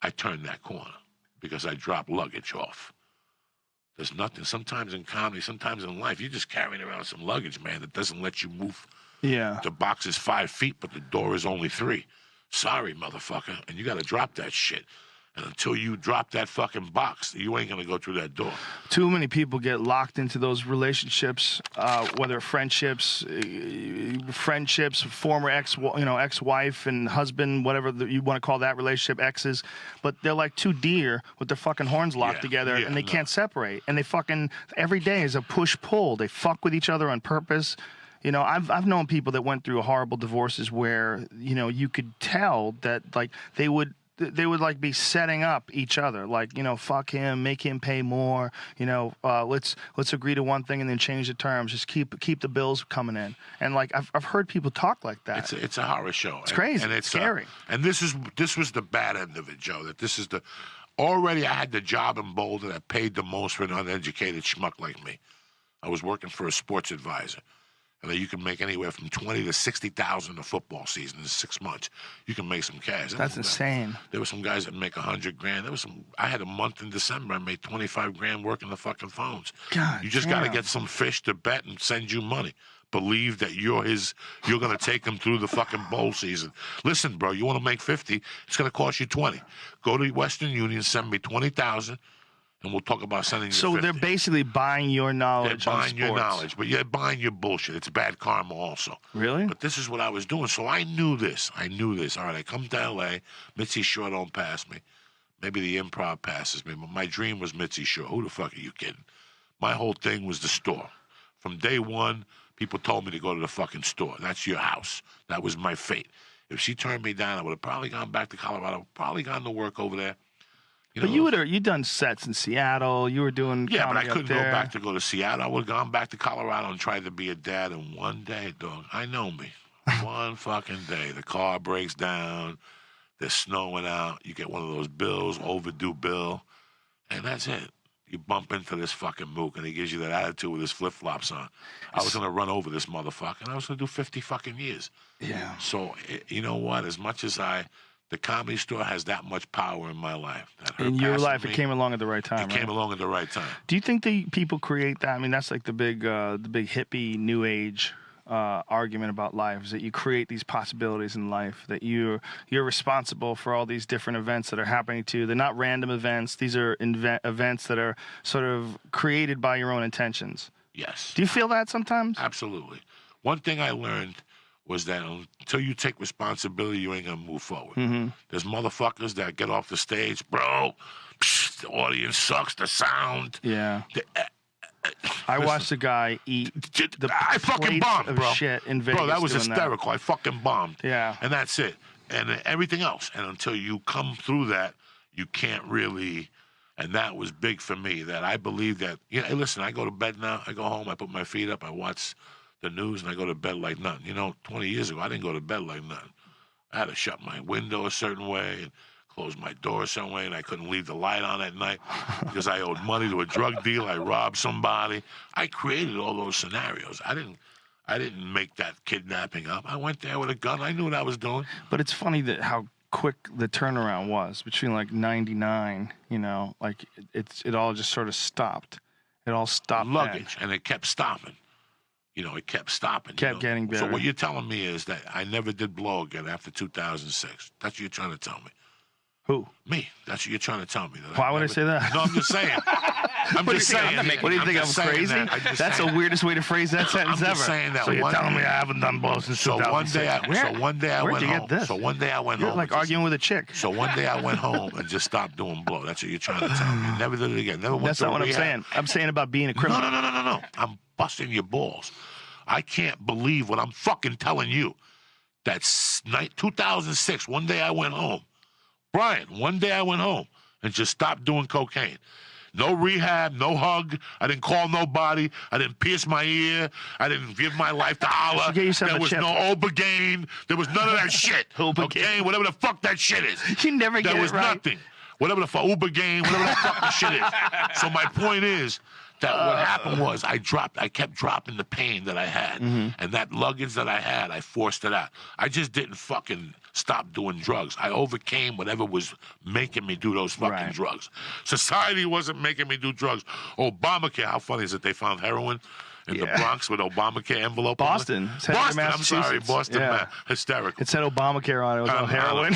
I turned that corner because I dropped luggage off. There's nothing. Sometimes in comedy, sometimes in life, you're just carrying around some luggage, man, that doesn't let you move. Yeah. The box is 5 feet, but the door is only 3. Sorry, motherfucker. And you got to drop that shit. And until you drop that fucking box, you ain't going to go through that door. Too many people get locked into those relationships, whether friendships, former ex-wife and husband, whatever you want to call that relationship, exes. But they're like two deer with their fucking horns locked together, and they can't separate. And they fucking, every day is a push-pull. They fuck with each other on purpose. You know, I've known people that went through horrible divorces where, you know, you could tell that, like, they would like be setting up each other, like, you know, fuck him, make him pay more, you know, let's agree to one thing and then change the terms, just keep the bills coming in. And like I've heard people talk like that. It's a horror show. It's crazy. And it's scary. And this was the bad end of it, Joe. That this is already I had the job in Boulder that paid the most for an uneducated schmuck like me. I was working for a sports advisor. And you can make anywhere from $20,000 to $60,000 a football season in 6 months. You can make some cash. That's insane. There were some guys that make $100,000. There was some. I had a month in December. I made $25,000 working the fucking phones. God, you just got to get some fish to bet and send you money. Believe that you're going to take him through the fucking bowl season. Listen, bro, you want to make 50? It's going to cost you 20. Go to Western Union, send me 20,000. And we'll talk about sending you So 50. they're basically buying your knowledge. They're buying your knowledge, but you're buying your bullshit. It's bad karma also. Really? But this is what I was doing. So I knew this. All right, I come to L.A. Mitzi Shore don't pass me. Maybe the Improv passes me. But my dream was Mitzi Shore. Who the fuck are you kidding? My whole thing was the store. From day one, people told me to go to the fucking store. That's your house. That was my fate. If she turned me down, I would have probably gone back to Colorado, probably gone to work over there. But you done sets in Seattle. You were doing but I comedy couldn't up go there. back to go to Seattle. I would have gone back to Colorado and tried to be a dad. And one day, dog, I know me. One fucking day, the car breaks down. There's snowing out. You get one of those bills, overdue bill, and that's it. You bump into this fucking mook, and he gives you that attitude with his flip-flops on. I was going to run over this motherfucker, and I was going to do 50 fucking years. Yeah. So, you know what? As much as the Comedy Store has that much power in my life. In your life, it came along at the right time. It came along at the right time. Do you think the people create that? I mean, that's like the big hippie new age argument about life, is that you create these possibilities in life, that you're responsible for all these different events that are happening to you. They're not random events. These are events that are sort of created by your own intentions. Yes. Do you feel that sometimes? Absolutely. One thing I learned was that until you take responsibility, you ain't going to move forward. Mm-hmm. There's motherfuckers that get off the stage, bro, the audience sucks, the sound. Yeah. I watched a guy eat I fucking bombed, of bro. shit in Vegas. Bro, that was hysterical. I fucking bombed. Yeah. And that's it. And everything else. And until you come through that, you can't really... And that was big for me, that I believe that... Hey, listen, I go to bed now. I go home. I put my feet up. I watch the news, and I go to bed like nothing. You know, 20 years ago, I didn't go to bed like nothing. I had to shut my window a certain way and close my door a certain way, and I couldn't leave the light on at night because I owed money to a drug deal. I robbed somebody. I created all those scenarios. I didn't make that kidnapping up. I went there with a gun. I knew what I was doing. But it's funny that how quick the turnaround was between like 99, you know, like it all just sort of stopped. It all stopped. Luggage, and it kept stopping. You know, it kept stopping. Kept getting better. So what you're telling me is that I never did blow again after 2006. That's what you're trying to tell me. Who? Me. That's what you're trying to tell me. Why would I say that? No, I'm just saying. I'm just saying. What do you think? I'm crazy? That's the weirdest way to phrase that sentence ever. I'm just saying that. So you're telling me I haven't done blow since 2006. So one day I went home. This? So one day I went home. You're like arguing with a chick. So one day I went home and just stopped doing blow. That's what you're trying to tell me. You never did it again. Never went That's not what I'm saying. I'm saying about being a criminal. No. I'm busting your balls. I can't believe what I'm fucking telling you. That's 2006. One day I went home. Brian, one day I went home and just stopped doing cocaine. No rehab, no hug. I didn't call nobody. I didn't pierce my ear. I didn't give my life to Allah. There was no Obergain. There was none of that shit. Okay, whatever the fuck that shit is. You never get it right. There was nothing. Whatever the fuck, Ubergain, whatever the fuck the shit is. So my point is that what happened was I kept dropping the pain that I had. And that luggage that I had, I forced it out. I just didn't fucking stop doing drugs. I overcame whatever was making me do those fucking drugs. Society wasn't making me do drugs. Obamacare, how funny is it they found heroin in the Bronx with Obamacare envelope Boston. on it? Boston, I'm sorry, Boston, yeah. Hysterical. It said Obamacare on it. It was no heroin.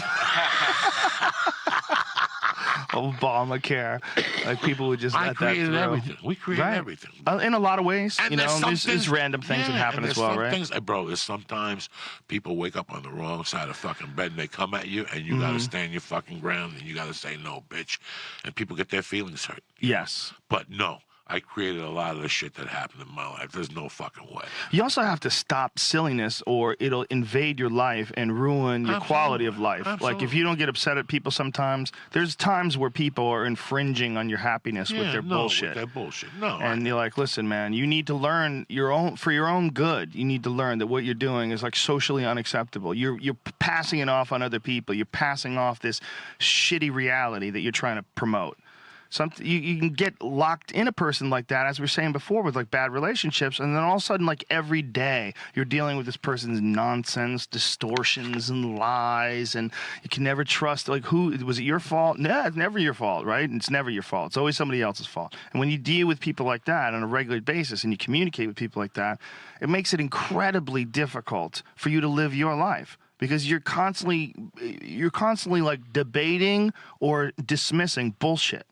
Obamacare. Like people would just let that through. I created everything. We created everything. In a lot of ways. And you know, there's random things that happen as well, right? Bro, there's sometimes people wake up on the wrong side of fucking bed and they come at you and you gotta stand your fucking ground and you gotta say no, bitch. And people get their feelings hurt. Yes. But no. I created a lot of the shit that happened in my life. There's no fucking way. You also have to stop silliness or it'll invade your life and ruin your quality of life. Like if you don't get upset at people sometimes, there's times where people are infringing on your happiness with their bullshit. With their bullshit. No. And you're like, listen, man, you need to learn for your own good. You need to learn that what you're doing is like socially unacceptable. You're passing it off on other people. You're passing off this shitty reality that you're trying to promote. You can get locked in a person like that, as we were saying before, with like bad relationships, and then all of a sudden, like every day, you're dealing with this person's nonsense, distortions, and lies, and you can never trust. Like, who was it your fault? No, it's never your fault, right? It's never your fault. It's always somebody else's fault. And when you deal with people like that on a regular basis, and you communicate with people like that, it makes it incredibly difficult for you to live your life. Because you're constantly like debating or dismissing bullshit.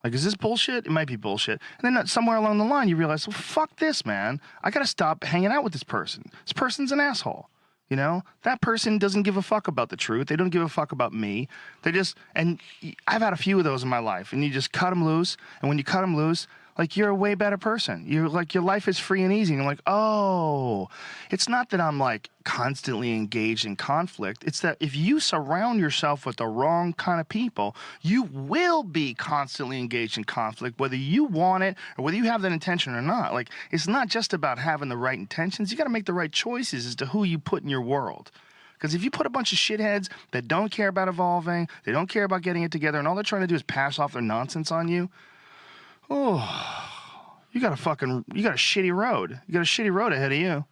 Like, is this bullshit? It might be bullshit. And then somewhere along the line, you realize, well, fuck this, man. I got to stop hanging out with this person. This person's an asshole. You know, that person doesn't give a fuck about the truth. They don't give a fuck about me. And I've had a few of those in my life, and you just cut them loose. And when you cut them loose, like, you're a way better person. You're like, your life is free and easy. And you're like, oh, it's not that I'm like constantly engaged in conflict. It's that if you surround yourself with the wrong kind of people, you will be constantly engaged in conflict, whether you want it or whether you have that intention or not. Like, it's not just about having the right intentions. You got to make the right choices as to who you put in your world. Because if you put a bunch of shitheads that don't care about evolving, they don't care about getting it together, and all they're trying to do is pass off their nonsense on you, oh, you got a shitty road. You got a shitty road ahead of you.